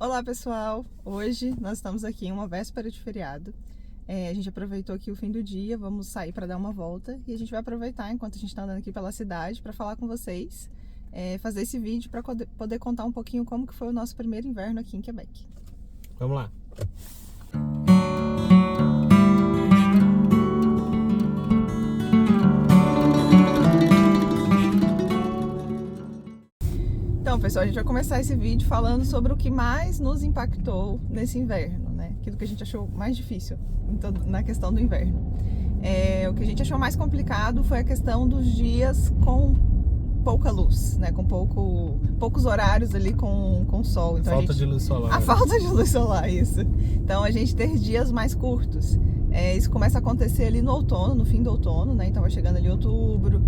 Olá pessoal, hoje nós estamos aqui em uma véspera de feriado. A gente aproveitou aqui o fim do dia, vamos sair para dar uma volta e a gente vai aproveitar enquanto a gente está andando aqui pela cidade para falar com vocês, fazer esse vídeo para poder contar um pouquinho como que foi o nosso primeiro inverno aqui em Quebec. Vamos lá. Então, pessoal, a gente vai começar esse vídeo falando sobre o que mais nos impactou nesse inverno, né? Aquilo que a gente achou mais difícil na questão do inverno. O que a gente achou mais complicado foi a questão dos dias com pouca luz, né? Com poucos horários ali com sol. Então, Falta de luz solar. A falta de luz solar, isso. Então, a gente ter dias mais curtos. Isso começa a acontecer ali no outono, no fim do outono, né? Então vai chegando ali outubro,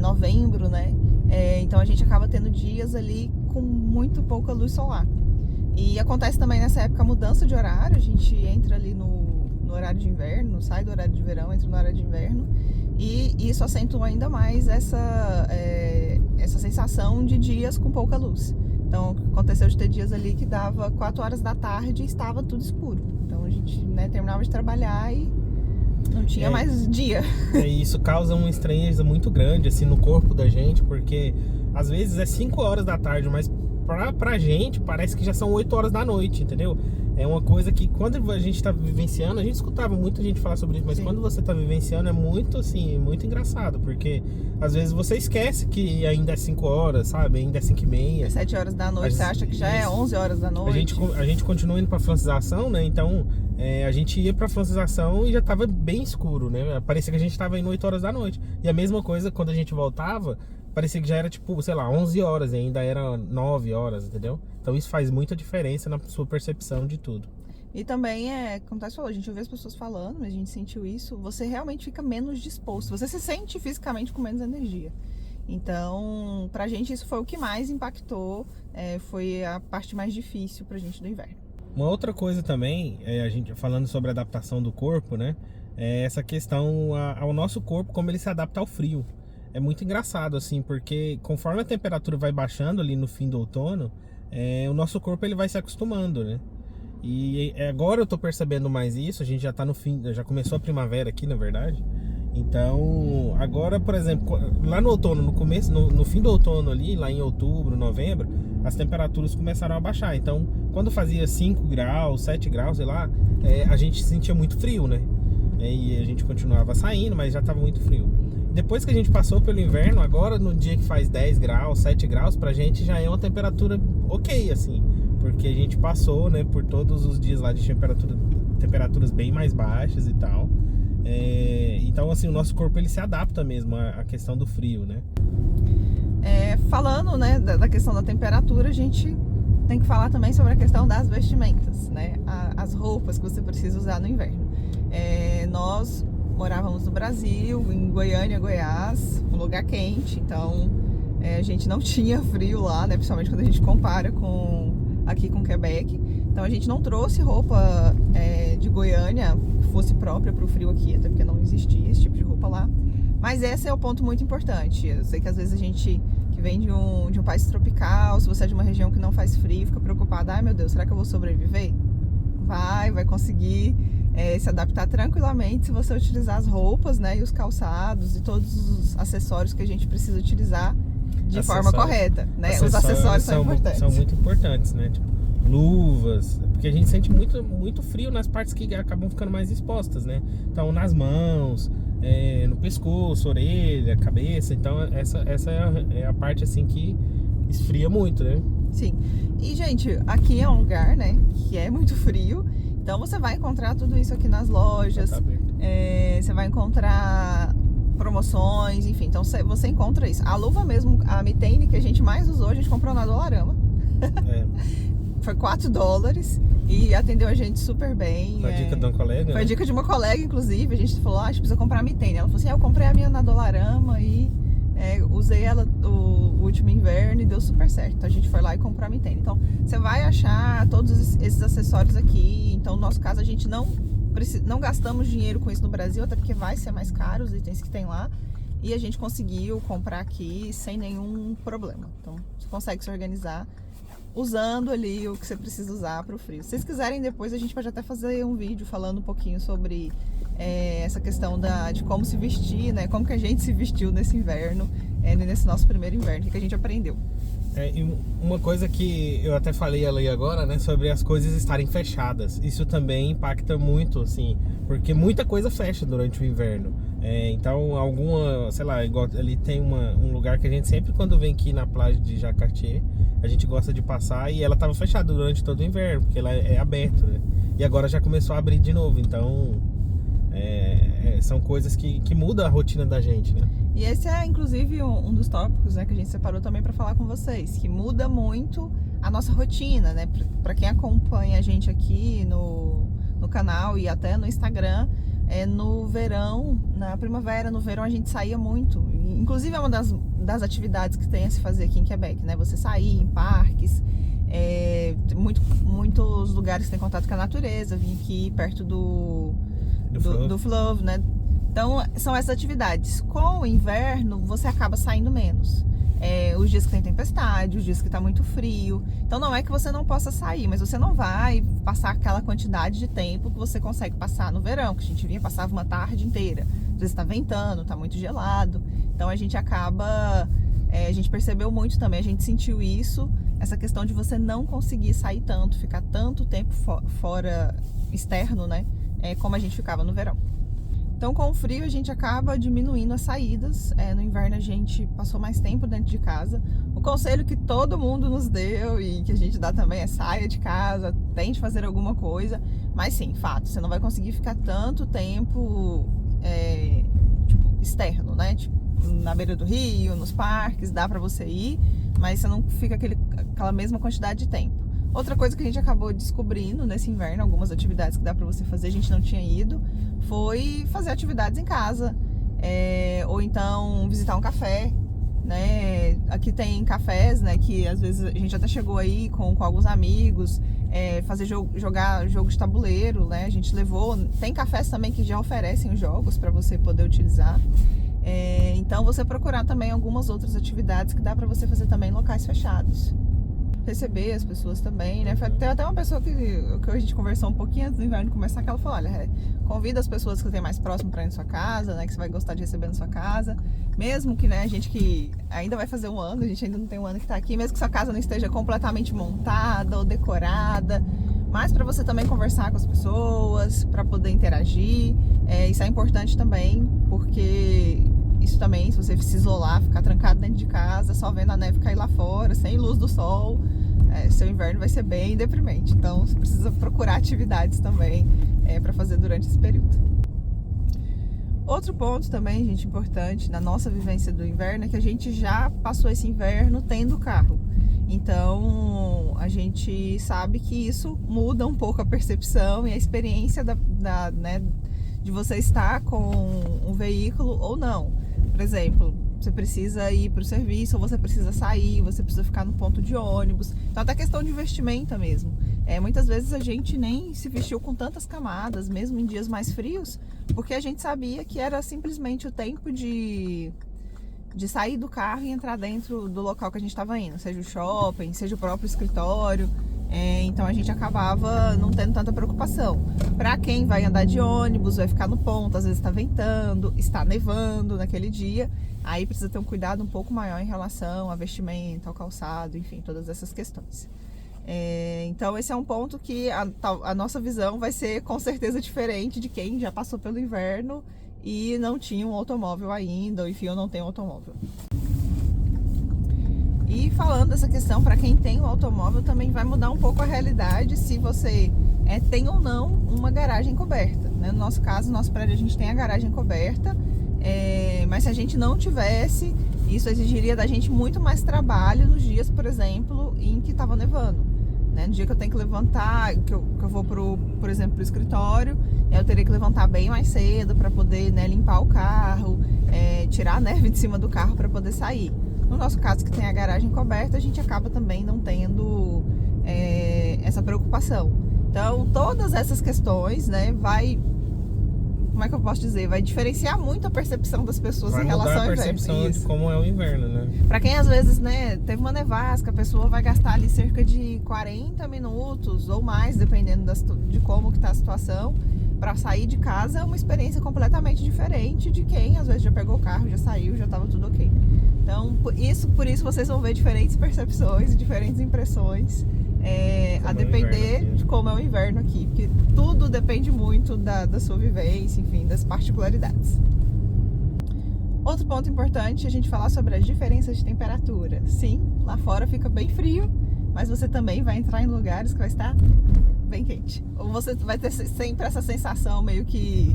novembro, né? Então a gente acaba tendo dias ali com muito pouca luz solar. E acontece também nessa época a mudança de horário, a gente entra ali no horário de inverno, sai do horário de verão, entra no horário de inverno. E isso acentua ainda mais essa sensação de dias com pouca luz. Então aconteceu de ter dias ali que dava 4 horas da tarde e estava tudo escuro. Então a gente, né, terminava de trabalhar e não tinha mais dia. E isso causa uma estranheza muito grande assim no corpo da gente, porque às vezes é 5 horas da tarde, mas pra gente parece que já são 8 horas da noite, entendeu? É uma coisa que quando a gente tá vivenciando, a gente escutava muita gente falar sobre isso, mas Sim. Quando você tá vivenciando é muito assim, muito engraçado, porque às vezes você esquece que ainda é 5 horas, sabe? Ainda é 5h30. É 7 horas da noite, você acha que já é 11 horas da noite. A gente continua indo pra francização, né? Então a gente ia pra francização e já tava bem escuro, né? Parecia que a gente tava indo 8 horas da noite. E a mesma coisa quando a gente voltava, parecia que já era tipo, sei lá, 11 horas e ainda era 9 horas, entendeu? Então isso faz muita diferença na sua percepção de tudo. E também como você falou, a gente ouviu as pessoas falando, mas a gente sentiu isso, você realmente fica menos disposto, você se sente fisicamente com menos energia. Então, pra gente isso foi o que mais impactou, foi a parte mais difícil pra gente do inverno. Uma outra coisa também, a gente falando sobre a adaptação do corpo, né? É essa questão ao nosso corpo, como ele se adapta ao frio. É muito engraçado, assim, porque conforme a temperatura vai baixando ali no fim do outono, o nosso corpo ele vai se acostumando, né? E agora eu tô percebendo mais isso, a gente já tá no fim, já começou a primavera aqui, na verdade. Então, agora, por exemplo, lá no outono, no começo, no fim do outono ali, lá em outubro, novembro, as temperaturas começaram a baixar. Então, quando fazia 5 graus, 7 graus, sei lá, a gente sentia muito frio, né? E a gente continuava saindo, mas já tava muito frio. Depois que a gente passou pelo inverno, agora no dia que faz 10 graus, 7 graus, pra gente já é uma temperatura ok, assim. Porque a gente passou, né, por todos os dias lá de temperaturas bem mais baixas e tal. Então, assim, o nosso corpo ele se adapta mesmo à questão do frio, né? Falando, né, da questão da temperatura, a gente tem que falar também sobre a questão das vestimentas, né? As roupas que você precisa usar no inverno. Nós morávamos no Brasil, em Goiânia, Goiás, um lugar quente, então a gente não tinha frio lá, né? Principalmente quando a gente compara aqui com Quebec. Então a gente não trouxe roupa de Goiânia que fosse própria para o frio aqui, até porque não existia esse tipo de roupa lá. Mas esse é o ponto muito importante. Eu sei que às vezes a gente que vem de um país tropical, se você é de uma região que não faz frio, fica preocupado, ai meu Deus, será que eu vou sobreviver? Vai conseguir se adaptar tranquilamente se você utilizar as roupas, né, e os calçados e todos os acessórios que a gente precisa utilizar de forma correta, né? Os acessórios são importantes. São muito importantes, né? Tipo, luvas, porque a gente sente muito frio nas partes que acabam ficando mais expostas, né? Então, nas mãos, no pescoço, orelha, cabeça. Então, essa é a parte, assim, que esfria muito, né? Sim. E, gente, aqui é um lugar, né, que é muito frio. Então, você vai encontrar tudo isso aqui nas lojas. Você vai encontrar promoções, enfim. Então, você encontra isso. A luva mesmo, a Mitane, que a gente mais usou, a gente comprou na Dollarama. Foi $4 e atendeu a gente super bem. Foi a dica de uma colega? Foi a dica de uma colega, inclusive. A gente falou, a gente precisa comprar a Mitane. Ela falou assim, eu comprei a minha na Dollarama e usei ela o último inverno e deu super certo. Então a gente foi lá e comprou a Mitane. Então você vai achar todos esses acessórios aqui. Então no nosso caso a gente não gastamos dinheiro com isso no Brasil, até porque vai ser mais caro os itens que tem lá. E a gente conseguiu comprar aqui sem nenhum problema. Então você consegue se organizar usando ali o que você precisa usar para o frio. Se vocês quiserem, depois a gente pode até fazer um vídeo falando um pouquinho sobre essa questão de como se vestir, né? Como que a gente se vestiu nesse inverno, nesse nosso primeiro inverno, o que a gente aprendeu. E uma coisa que eu até falei ali agora, né, sobre as coisas estarem fechadas. Isso também impacta muito, assim, porque muita coisa fecha durante o inverno. Então, sei lá, igual ali tem um lugar que a gente sempre, quando vem aqui na playa de Jacatié, a gente gosta de passar, e ela estava fechada durante todo o inverno, porque ela é aberta, né? E agora já começou a abrir de novo, então são coisas que mudam a rotina da gente, né? E esse é, inclusive, um dos tópicos, né, que a gente separou também para falar com vocês, que muda muito a nossa rotina, né? Para quem acompanha a gente aqui no canal e até no Instagram, no verão, na primavera, no verão a gente saía muito. Inclusive é uma das atividades que tem a se fazer aqui em Quebec, né? Você sair em parques, muitos lugares que tem contato com a natureza, vim aqui perto do Fleuve, né? Então, são essas atividades. Com o inverno, você acaba saindo menos. Os dias que tem tempestade, os dias que tá muito frio. Então, não é que você não possa sair, mas você não vai passar aquela quantidade de tempo que você consegue passar no verão, que a gente passava uma tarde inteira. Às vezes tá ventando, tá muito gelado. Então, a gente acaba... a gente percebeu muito também, a gente sentiu isso, essa questão de você não conseguir sair tanto, ficar tanto tempo fora, externo, né? Como a gente ficava no verão. Então, com o frio, a gente acaba diminuindo as saídas. No inverno, a gente passou mais tempo dentro de casa. O conselho que todo mundo nos deu e que a gente dá também é saia de casa, tente fazer alguma coisa. Mas sim, fato, você não vai conseguir ficar tanto tempo externo, né? Tipo, na beira do rio, nos parques, dá pra você ir, mas você não fica aquela mesma quantidade de tempo. Outra coisa que a gente acabou descobrindo nesse inverno, algumas atividades que dá pra você fazer, a gente não tinha ido, foi fazer atividades em casa, ou então visitar um café, né? Aqui tem cafés, né, que às vezes a gente até chegou aí com alguns amigos, fazer jogar jogo de tabuleiro, né? A gente levou, tem cafés também que já oferecem os jogos para você poder utilizar. Então você procurar também algumas outras atividades que dá para você fazer também em locais fechados. Receber as pessoas também, né? Tem até uma pessoa que a gente conversou um pouquinho antes do inverno começar, que ela falou, olha, convida as pessoas que você tem mais próximo para ir na sua casa, né? Que você vai gostar de receber na sua casa. Mesmo que, né, a gente que ainda vai fazer um ano, a gente ainda não tem um ano que tá aqui, mesmo que sua casa não esteja completamente montada ou decorada, mas para você também conversar com as pessoas, para poder interagir. Isso é importante também, porque isso também, se você se isolar, ficar trancado dentro de casa, só vendo a neve cair lá fora, sem luz do sol, seu inverno vai ser bem deprimente. Então, você precisa procurar atividades também para fazer durante esse período. Outro ponto também, gente, importante na nossa vivência do inverno é que a gente já passou esse inverno tendo carro. Então, a gente sabe que isso muda um pouco a percepção e a experiência né, de você estar com um veículo ou não. Por exemplo, você precisa ir para o serviço, ou você precisa sair, você precisa ficar no ponto de ônibus. Então, até questão de vestimenta mesmo. Muitas vezes a gente nem se vestiu com tantas camadas, mesmo em dias mais frios, porque a gente sabia que era simplesmente o tempo de sair do carro e entrar dentro do local que a gente estava indo, seja o shopping, seja o próprio escritório. Então a gente acabava não tendo tanta preocupação. Para quem vai andar de ônibus, vai ficar no ponto, às vezes está ventando, está nevando naquele dia, aí precisa ter um cuidado um pouco maior em relação à vestimenta, ao calçado, enfim, todas essas questões. Então esse é um ponto que a nossa visão vai ser com certeza diferente de quem já passou pelo inverno e não tinha um automóvel ainda, ou enfim, eu não tenho automóvel. E falando dessa questão, para quem tem um automóvel, também vai mudar um pouco a realidade se você tem ou não uma garagem coberta, né? No nosso caso, no nosso prédio, a gente tem a garagem coberta, mas se a gente não tivesse, isso exigiria da gente muito mais trabalho nos dias, por exemplo, em que estava nevando, né? No dia que eu tenho que levantar, que eu vou, por exemplo, para o escritório, eu teria que levantar bem mais cedo para poder, né, limpar o carro, tirar a neve de cima do carro para poder sair. No nosso caso, que tem a garagem coberta, a gente acaba também não tendo essa preocupação. Então, todas essas questões, né, vai como é que eu posso dizer? Vai diferenciar muito a percepção das pessoas Vai em relação mudar ao a inverno. percepção de como é o inverno, né? Pra quem às vezes, né, teve uma nevasca, a pessoa vai gastar ali cerca de 40 minutos ou mais, dependendo de como que tá a situação, pra sair de casa. É uma experiência completamente diferente de quem às vezes já pegou o carro, já saiu, já tava tudo ok. Então, por isso vocês vão ver diferentes percepções e diferentes impressões, a depender de como é o inverno aqui, porque tudo depende muito da sua vivência, enfim, das particularidades. Outro ponto importante é a gente falar sobre as diferenças de temperatura. Sim, lá fora fica bem frio, mas você também vai entrar em lugares que vai estar bem quente. Ou você vai ter sempre essa sensação meio que...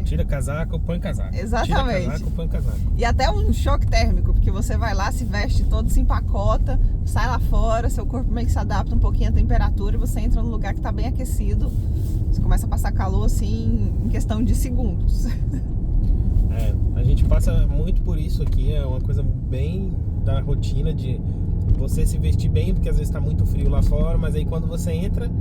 Tira casaco, põe casaco. Exatamente. Tira casaco, põe casaco. E até um choque térmico, porque você vai lá, se veste todo, se empacota, sai lá fora, seu corpo meio que se adapta um pouquinho à temperatura e você entra num lugar que está bem aquecido. Você começa a passar calor assim em questão de segundos. A gente passa muito por isso aqui, é uma coisa bem da rotina de você se vestir bem, porque às vezes está muito frio lá fora, mas aí quando você entra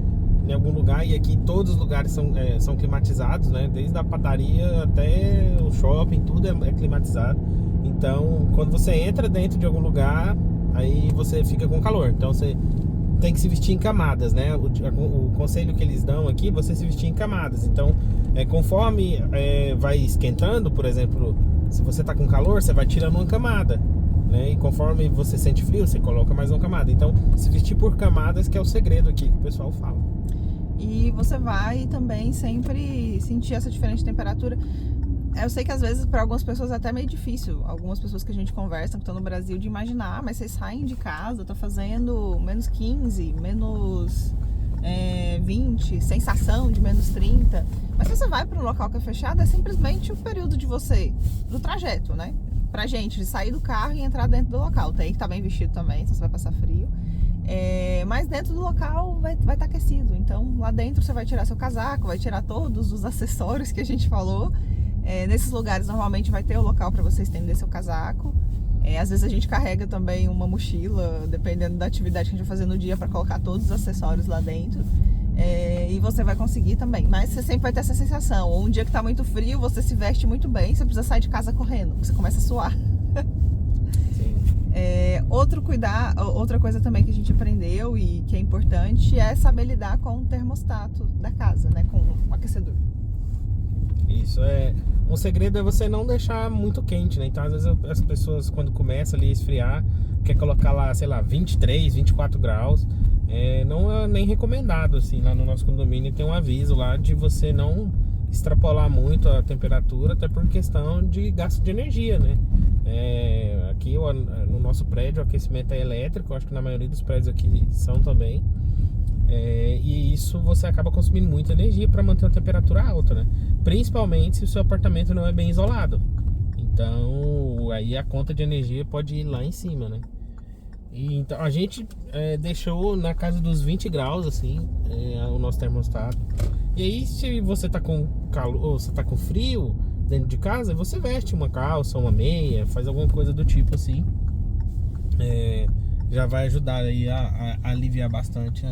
em algum lugar, e aqui todos os lugares são climatizados, né? Desde a padaria até o shopping, tudo é climatizado. Então, quando você entra dentro de algum lugar, aí você fica com calor. Então, você tem que se vestir em camadas, né? O conselho que eles dão aqui, você se vestir em camadas. Então, conforme vai esquentando, por exemplo, se você tá com calor, você vai tirando uma camada, né? E conforme você sente frio, você coloca mais uma camada. Então, se vestir por camadas que é o segredo aqui que o pessoal fala. E você vai também sempre sentir essa diferença de temperatura. Eu sei que às vezes para algumas pessoas é até meio difícil. Algumas pessoas que a gente conversa que estão no Brasil de imaginar, mas vocês saem de casa, tá fazendo menos 15, menos 20, sensação de menos 30. Mas se você vai para um local que é fechado, é simplesmente o período do trajeto, né? Pra gente, de sair do carro e entrar dentro do local. Tem que estar bem vestido também, então você vai passar frio. Mas dentro do local vai estar aquecido. Então lá dentro você vai tirar seu casaco, vai tirar todos os acessórios que a gente falou. Nesses lugares normalmente vai ter o local para você estender seu casaco. Às vezes a gente carrega também uma mochila, dependendo da atividade que a gente vai fazer no dia, para colocar todos os acessórios lá dentro. E você vai conseguir também. Mas você sempre vai ter essa sensação. Ou um dia que está muito frio, você se veste muito bem, você precisa sair de casa correndo, você começa a suar. Outra coisa também que a gente aprendeu e que é importante é saber lidar com o termostato da casa, né? Com o aquecedor. Isso um segredo é você não deixar muito quente, né? Então às vezes as pessoas quando começa ali a esfriar, quer colocar lá, sei lá, 23, 24 graus. Não é nem recomendado, assim. Lá no nosso condomínio tem um aviso lá de você não extrapolar muito a temperatura, até por questão de gasto de energia, né? Aqui no nosso prédio o aquecimento é elétrico, acho que na maioria dos prédios aqui são também. E isso você acaba consumindo muita energia para manter a temperatura alta, né? Principalmente se o seu apartamento não é bem isolado. Então aí a conta de energia pode ir lá em cima, né? E então a gente deixou na casa dos 20 graus, assim, o nosso termostato. E aí se você tá com calor ou você tá com frio dentro de casa, você veste uma calça, uma meia, faz alguma coisa do tipo assim. Já vai ajudar aí a aliviar bastante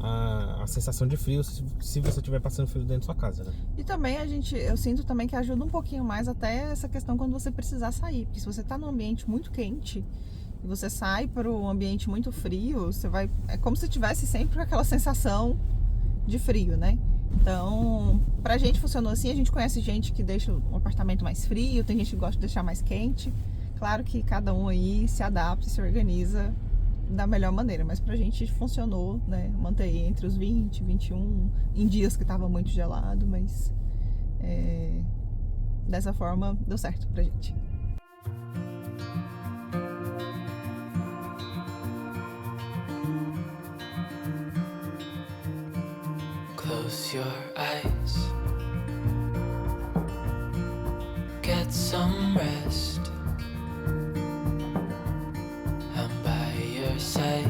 a sensação de frio se você estiver passando frio dentro da sua casa, né? E também eu sinto também que ajuda um pouquinho mais até essa questão quando você precisar sair. Porque se você tá num ambiente muito quente e você sai para um ambiente muito frio, é como se tivesse sempre aquela sensação de frio, né? Então, pra gente funcionou assim. A gente conhece gente que deixa um apartamento mais frio, tem gente que gosta de deixar mais quente. Claro que cada um aí se adapta e se organiza da melhor maneira, mas pra gente funcionou, né? Manter entre os 20, 21, em dias que tava muito gelado, mas dessa forma deu certo pra gente. Close your eyes, get some rest. I'm by your side.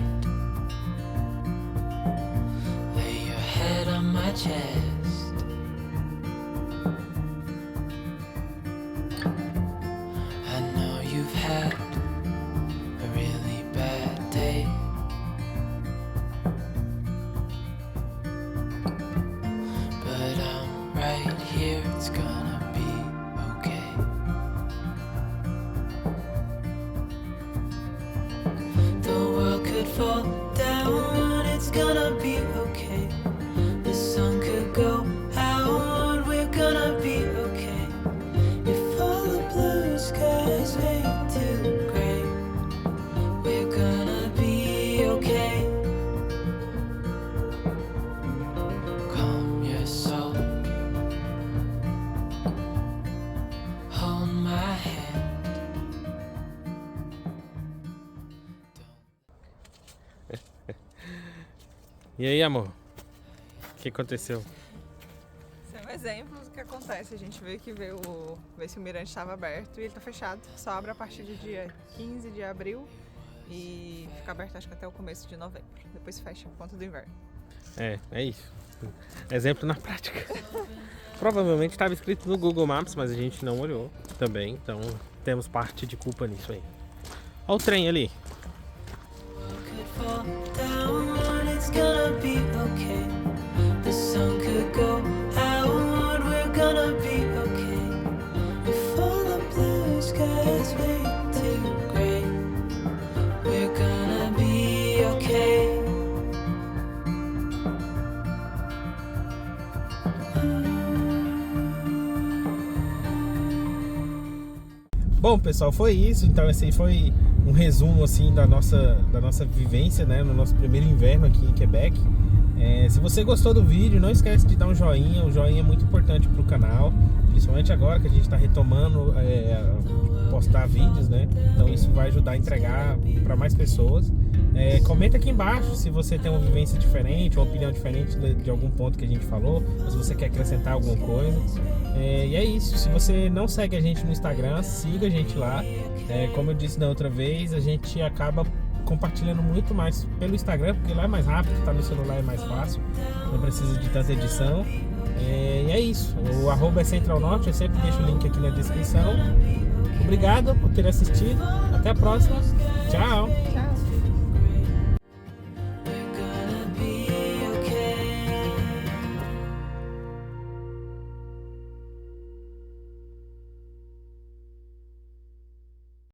Lay your head on my chest. I know you've had a really bad day, but I'm right E aí, amor? O que aconteceu? Esse é um exemplo do que acontece. A gente veio aqui ver se o mirante estava aberto e ele tá fechado. Só abre a partir do dia 15 de abril e fica aberto acho que até o começo de novembro. Depois fecha por conta do inverno. É isso. Exemplo na prática. Provavelmente estava escrito no Google Maps, mas a gente não olhou também. Então temos parte de culpa nisso aí. Olha o trem ali. could fall down, it's gonna be okay. The sun could go out, we're gonna be okay. If all the blue skies way too gray, we're gonna be okay. Bom, pessoal, foi isso. Então esse aí foi um resumo assim da nossa vivência, né, no nosso primeiro inverno aqui em Quebec. Se você gostou do vídeo, não esquece de dar um joinha. O joinha é muito importante para o canal, principalmente agora que a gente está retomando postar vídeos, né? Então isso vai ajudar a entregar para mais pessoas. Comenta aqui embaixo se você tem uma vivência diferente, uma opinião diferente de algum ponto que a gente falou, ou se você quer acrescentar alguma coisa. E é isso. Se você não segue a gente no Instagram, siga a gente lá. Como eu disse da outra vez, a gente acaba compartilhando muito mais pelo Instagram, porque lá é mais rápido, tá no celular é mais fácil, não precisa de tanta edição. E é isso. O @ é Central Norte, eu sempre deixo o link aqui na descrição. Obrigado por ter assistido. Até a próxima. Tchau!